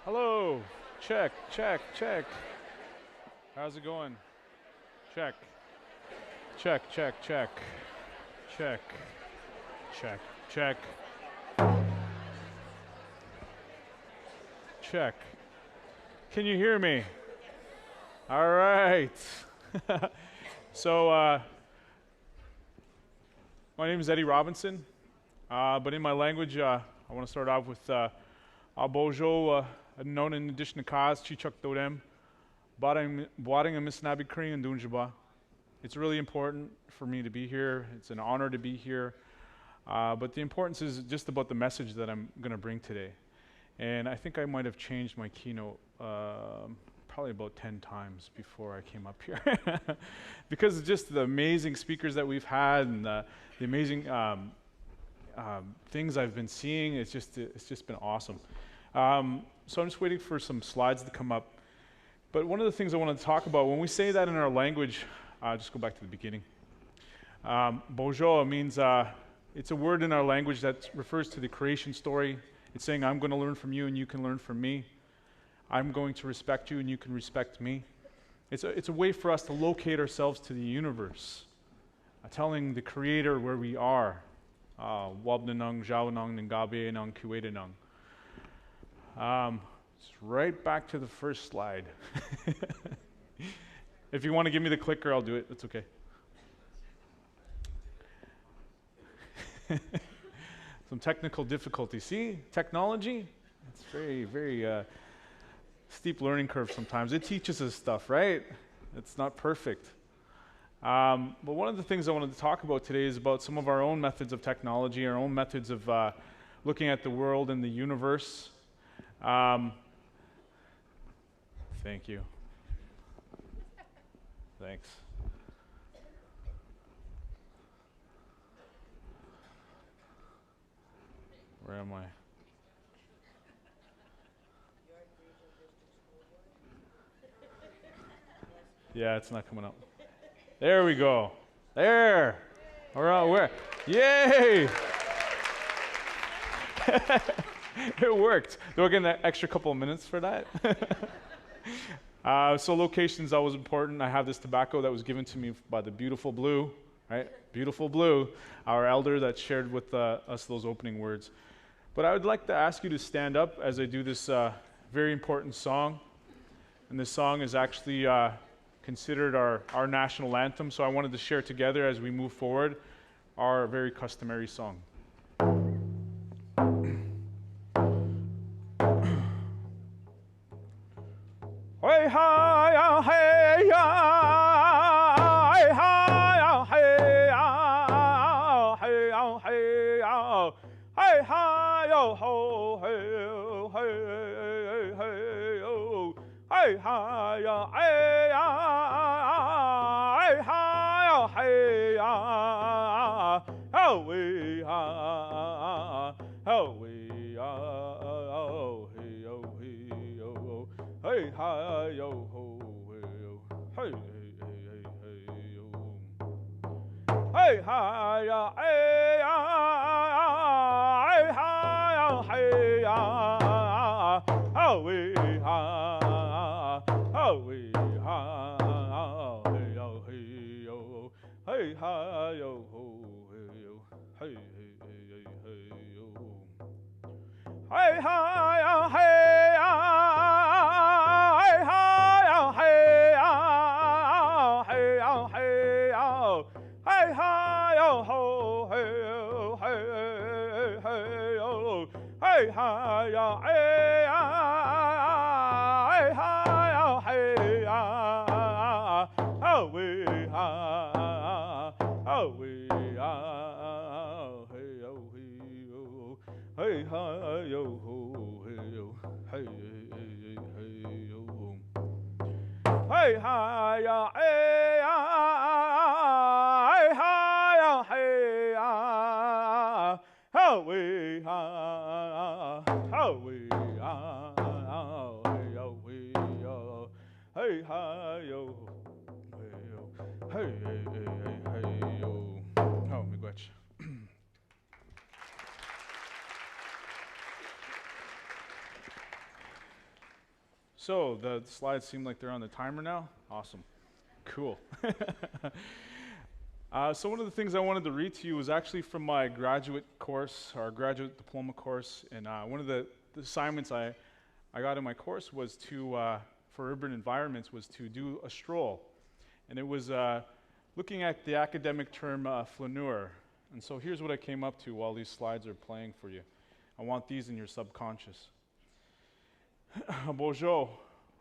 Hello. Check, check, check. How's it going? Check. Check, check, check. Check. Check, check. Check. Can you hear me? All right. So, my name is Eddie Robinson, but in my language, I want to start off with Abojo, known in addition to Kaz, Chichuk Dodem, Boating and Misnabi Korean and Dunjaba. It's really important for me to be here. It's an honor to be here. But the importance is just about the message that I'm going to bring today. And I think I might have changed my keynote probably about 10 times before I came up here. Because of just the amazing speakers that we've had and the amazing things I've been seeing. It's just been awesome. So I'm just waiting for some slides to come up. But one of the things I want to talk about, when we say that in our language, just go back to the beginning. Bojo means, it's a word in our language that refers to the creation story. It's saying, I'm going to learn from you and you can learn from me. I'm going to respect you and you can respect me. It's a way for us to locate ourselves to the universe, telling the Creator where we are. Wabnanang, Zhaonang, Ngabe, Nang, Kuwadanang. It's right back to the first slide. If you want to give me the clicker, I'll do it. That's okay. Some technical difficulties. See, technology, it's very, very steep learning curve sometimes. It teaches us stuff, right? It's not perfect. But one of the things I wanted to talk about today is about some of our own methods of technology, our own methods of looking at the world and the universe. Thank you. Thanks. Where am I? Yeah, it's not coming up. There we go. There. All right, where? Yay! It worked. Do I get an extra couple of minutes for that? So location's always important. I have this tobacco that was given to me by the beautiful Blue, right? Beautiful Blue, our elder that shared with us those opening words. But I would like to ask you to stand up as I do this very important song. And this song is actually considered our national anthem, so I wanted to share together as we move forward our very customary song. Hey hi ya hey ya hey hi ya hey ya hey ya hey ya hey hi yo ho hey hey hey yo hey hi ya hey ya hey hi ya hey ya oh we ha oh we oh hey oh hey oh hey hi yo ho hey hey hey hey yo hey hi ya hey ya hey hi ya hey ya oh we ha oh we ha hey yo hey yo hey hi yo ho hey yo hey hey hey yo hey hi ya hey ya hey hi ya hey ya hey ya hey ya hey hi yo ho hey yo hey hey yo hey hi ya hey ya hey hi ya hey ya oh we ha oh we ha hey yo hey yo hey hi yo ho hey yo hey hey hey yo hey hi ya hey ya hey hi ya hey ya oh we ha oh we ha hey yo we hey hi yo hey yo hey hey hey hey yo oh miigwech. So the slides seem like they're on the timer now. Awesome. Cool. So one of the things I wanted to read to you was actually from my graduate course, our graduate diploma course. And one of the assignments I got in my course was to, for urban environments, was to do a stroll. And it was looking at the academic term flaneur. And so here's what I came up to while these slides are playing for you. I want these in your subconscious. Bonjour,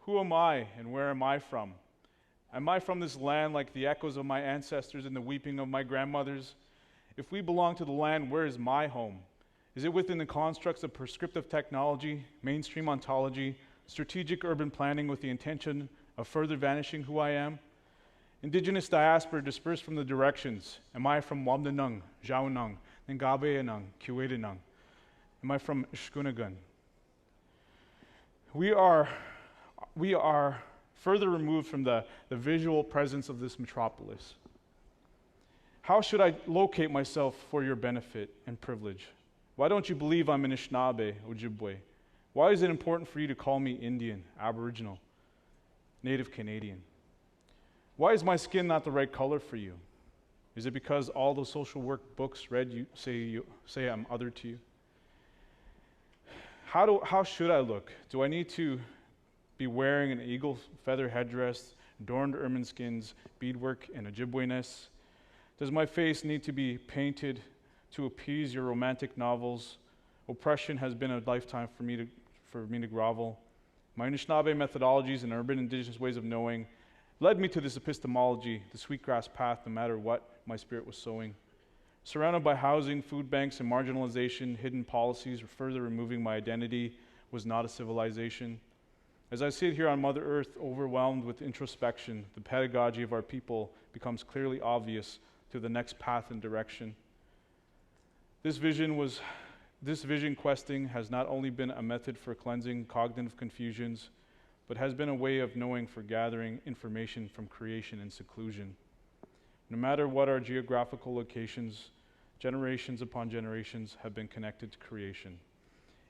who am I and where am I from? Am I from this land like the echoes of my ancestors and the weeping of my grandmothers? If we belong to the land, where is my home? Is it within the constructs of prescriptive technology, mainstream ontology, strategic urban planning with the intention of further vanishing who I am? Indigenous diaspora dispersed from the directions. Am I from Wamdanung, Jaunung, Ngabeanung, Kuwaitanung? Am I from Shkunagun? We are further removed from the visual presence of this metropolis. How should I locate myself for your benefit and privilege? Why don't you believe I'm an Anishinaabe, Ojibwe? Why is it important for you to call me Indian, Aboriginal, Native Canadian? Why is my skin not the right color for you? Is it because all those social work books read say I'm other to you? How should I look? Do I need to be wearing an eagle feather headdress, adorned ermine skins, beadwork, and Ojibwe-ness? Does my face need to be painted to appease your romantic novels? Oppression has been a lifetime for me to grovel. My Anishinaabe methodologies and urban indigenous ways of knowing led me to this epistemology, the sweetgrass path, no matter what my spirit was sowing. Surrounded by housing, food banks, and marginalization, hidden policies, further removing my identity was not a civilization. As I sit here on Mother Earth, overwhelmed with introspection, the pedagogy of our people becomes clearly obvious to the next path and direction. This vision questing has not only been a method for cleansing cognitive confusions, but has been a way of knowing for gathering information from creation and seclusion. No matter what our geographical locations, generations upon generations have been connected to creation.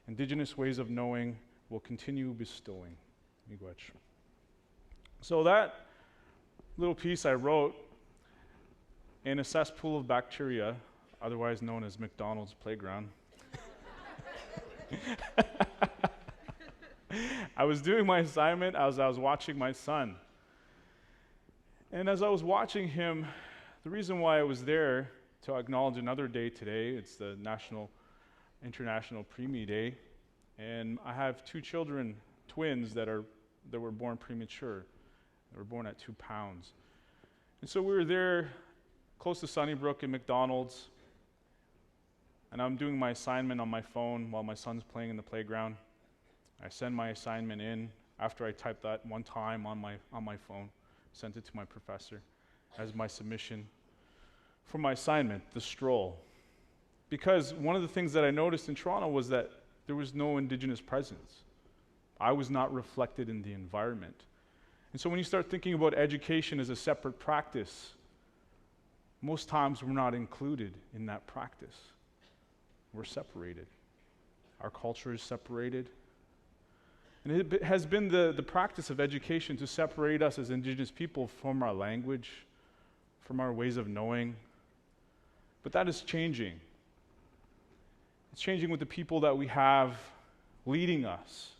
Indigenous ways of knowing will continue bestowing. Miigwech. So that little piece I wrote in a cesspool of bacteria, otherwise known as McDonald's playground. I was doing my assignment as I was watching my son. And as I was watching him, the reason why I was there to acknowledge another day today, it's the International Preemie Day, and I have two children, twins, that were born premature. They were born at 2 pounds. And so we were there close to Sunnybrook in McDonald's, and I'm doing my assignment on my phone while my son's playing in the playground. I send my assignment in after I typed that one time on my phone, sent it to my professor as my submission for my assignment, the stroll. Because one of the things that I noticed in Toronto was that there was no Indigenous presence. I was not reflected in the environment. And so when you start thinking about education as a separate practice, most times we're not included in that practice. We're separated. Our culture is separated. And it has been the practice of education to separate us as Indigenous people from our language, from our ways of knowing. But that is changing. It's changing with the people that we have leading us.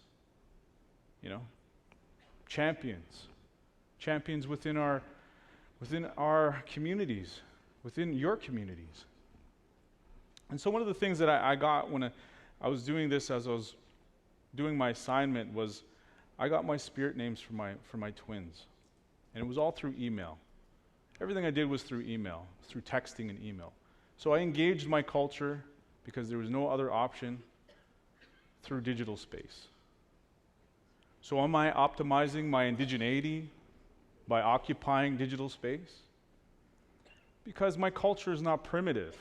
Champions within our communities, within your communities. And so one of the things that I got when I was doing this, as I was doing my assignment, was I got my spirit names for my twins. And it was all through email. Everything I did was through email, through texting and email. So I engaged my culture, because there was no other option, through digital space. So am I optimizing my indigeneity by occupying digital space? Because my culture is not primitive.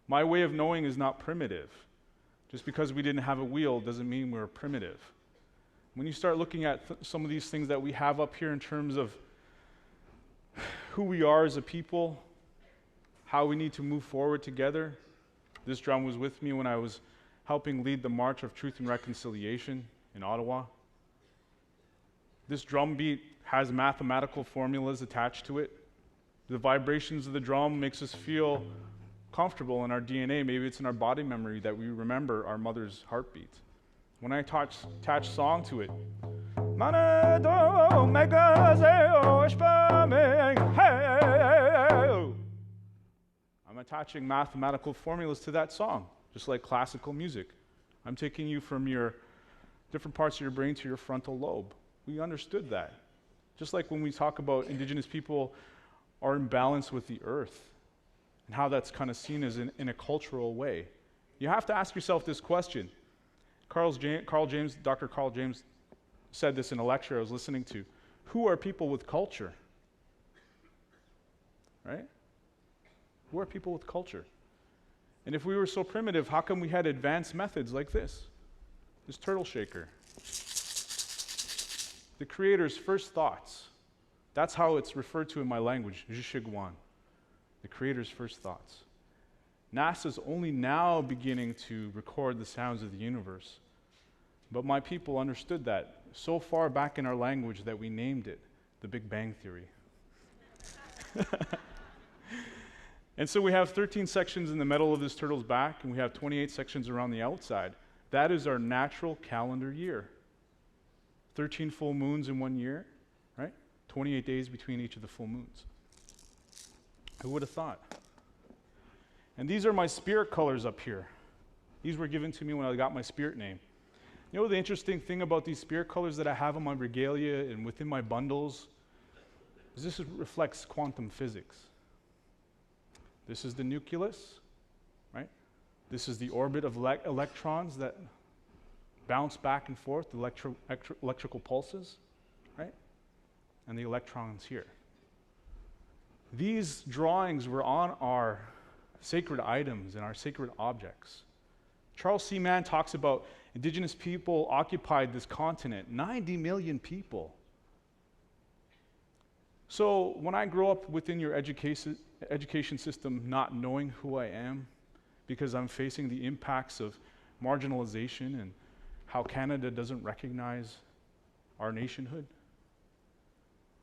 My way of knowing is not primitive. Just because we didn't have a wheel doesn't mean we're primitive. When you start looking at some of these things that we have up here in terms of who we are as a people, how we need to move forward together. This drum was with me when I was helping lead the March of Truth and Reconciliation in Ottawa. This drum beat has mathematical formulas attached to it. The vibrations of the drum makes us feel comfortable in our DNA. Maybe it's in our body memory that we remember our mother's heartbeat. When I attach song to it, I'm attaching mathematical formulas to that song, just like classical music. I'm taking you from your different parts of your brain to your frontal lobe. We understood that. Just like when we talk about indigenous people are in balance with the earth and how that's kind of seen as in a cultural way. You have to ask yourself this question. Dr. Carl James said this in a lecture I was listening to. Who are people with culture? Right? Who are people with culture? And if we were so primitive, how come we had advanced methods like this turtle shaker? The creator's first thoughts. That's how it's referred to in my language, Zhishiguan. The creator's first thoughts. NASA's only now beginning to record the sounds of the universe. But my people understood that so far back in our language that we named it the Big Bang Theory. And so we have 13 sections in the middle of this turtle's back, and we have 28 sections around the outside. That is our natural calendar year. 13 full moons in 1 year, right? 28 days between each of the full moons. Who would have thought? And these are my spirit colors up here. These were given to me when I got my spirit name. You know the interesting thing about these spirit colors that I have on my regalia and within my bundles is this reflects quantum physics. This is the nucleus, right? This is the orbit of electrons that bounce back and forth, electrical pulses, right? And the electrons here. These drawings were on our sacred items and our sacred objects. Charles C. Mann talks about indigenous people occupied this continent, 90 million people. So when I grow up within your education system not knowing who I am because I'm facing the impacts of marginalization and how Canada doesn't recognize our nationhood,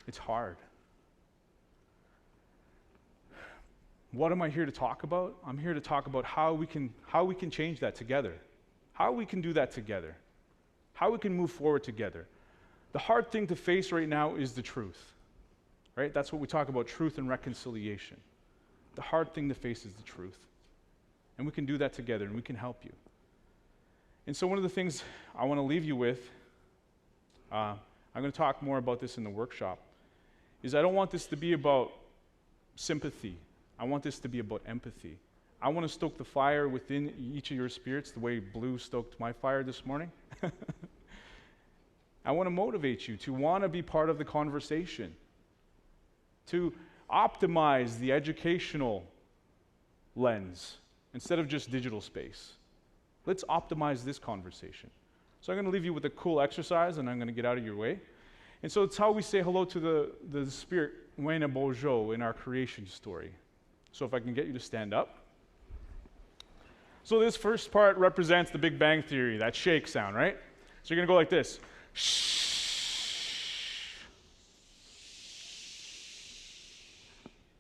it's hard. What am I here to talk about? I'm here to talk about how we can change that together, how we can do that together, how we can move forward together. The hard thing to face right now is the truth, right? That's what we talk about, truth and reconciliation. The hard thing to face is the truth. And we can do that together, and we can help you. And so one of the things I want to leave you with, I'm going to talk more about this in the workshop, is I don't want this to be about sympathy. I want this to be about empathy. I want to stoke the fire within each of your spirits the way Blue stoked my fire this morning. I want to motivate you to want to be part of the conversation, to optimize the educational lens instead of just digital space. Let's optimize this conversation. So I'm going to leave you with a cool exercise, and I'm going to get out of your way. And so it's how we say hello to the spirit, Wena Bojo, in our creation story. So if I can get you to stand up. So this first part represents the Big Bang Theory, that shake sound, right? So you're going to go like this.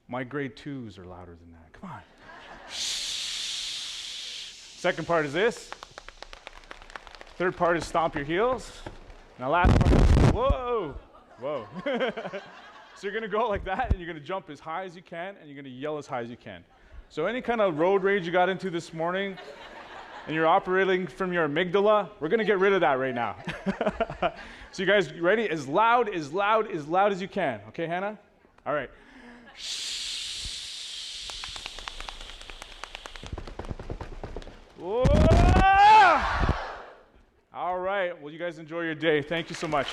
My grade 2s are louder than that. Come on. Second part is this. Third part is stomp your heels. Now last part is whoa, whoa. So you're going to go like that, and you're going to jump as high as you can, and you're going to yell as high as you can. So any kind of road rage you got into this morning, and you're operating from your amygdala, we're going to get rid of that right now. So you guys ready? As loud, as loud, as loud as you can. Okay, Hannah? All right. Whoa! All right. Well, you guys enjoy your day. Thank you so much.